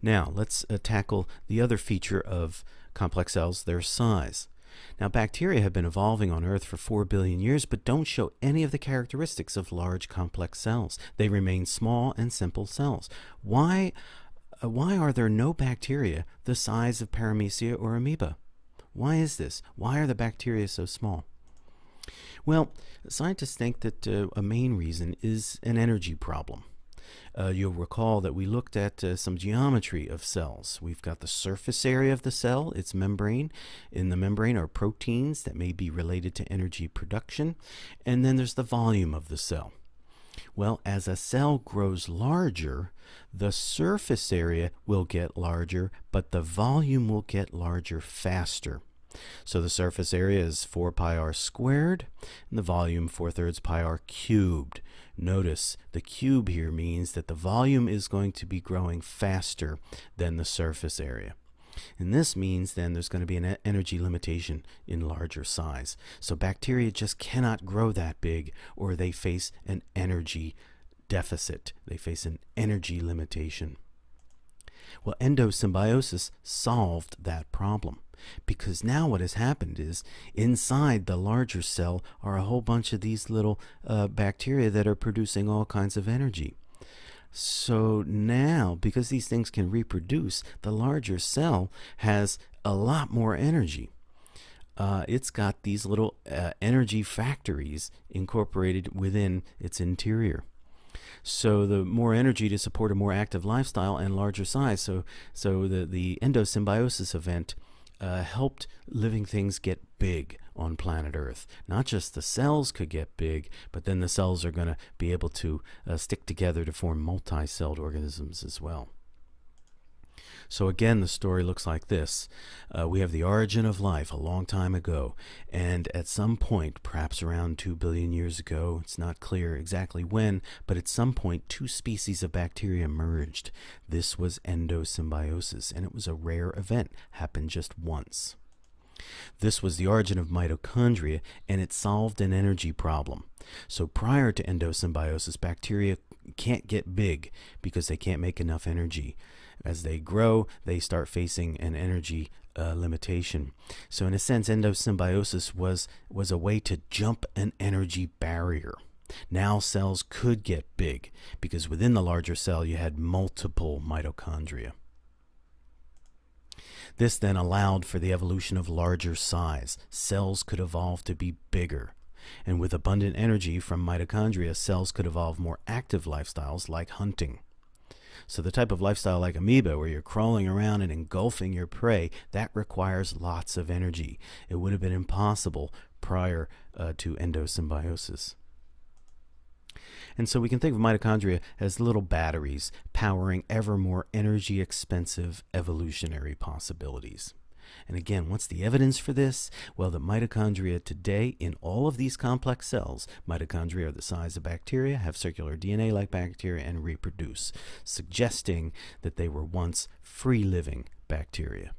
Now, let's tackle the other feature of complex cells, their size. Now, bacteria have been evolving on Earth for 4 billion years, but don't show any of the characteristics of large complex cells. They remain small and simple cells. Why are there no bacteria the size of paramecia or amoeba? Why is this? Why are the bacteria so small? Well, scientists think that a main reason is an energy problem. You'll recall that we looked at some geometry of cells. We've got the surface area of the cell, its membrane. In the membrane are proteins that may be related to energy production. And then there's the volume of the cell. Well, as a cell grows larger, the surface area will get larger, but the volume will get larger faster. So the surface area is 4 pi r squared, and the volume 4/3 pi r cubed. Notice the cube here means that the volume is going to be growing faster than the surface area. And this means then there's going to be an energy limitation in larger size. So bacteria just cannot grow that big, or they face an energy deficit. They face an energy limitation. Well, endosymbiosis solved that problem, because now what has happened is inside the larger cell are a whole bunch of these little bacteria that are producing all kinds of energy. So now, because these things can reproduce, the larger cell has a lot more energy. It's got these little energy factories incorporated within its interior. So the more energy to support a more active lifestyle and larger size. So the endosymbiosis event helped living things get big on planet Earth. Not just the cells could get big, but then the cells are going to be able to stick together to form multi-celled organisms as well. So again, the story looks like this. We have the origin of life a long time ago, and at some point, perhaps around 2 billion years ago, it's not clear exactly when, but at some point, 2 species of bacteria merged. This was endosymbiosis, and it was a rare event, happened just once. This was the origin of mitochondria, and it solved an energy problem. So prior to endosymbiosis, bacteria can't get big because they can't make enough energy. As they grow, they start facing an energy limitation. So in a sense, endosymbiosis was a way to jump an energy barrier. Now cells could get big because within the larger cell you had multiple mitochondria. This then allowed for the evolution of larger size. Cells could evolve to be bigger. And with abundant energy from mitochondria, cells could evolve more active lifestyles like hunting. So the type of lifestyle like amoeba, where you're crawling around and engulfing your prey, that requires lots of energy. It would have been impossible prior to endosymbiosis. And so we can think of mitochondria as little batteries powering ever more energy expensive evolutionary possibilities. And again, what's the evidence for this? Well, the mitochondria today, in all of these complex cells, mitochondria are the size of bacteria, have circular DNA like bacteria, and reproduce, suggesting that they were once free-living bacteria.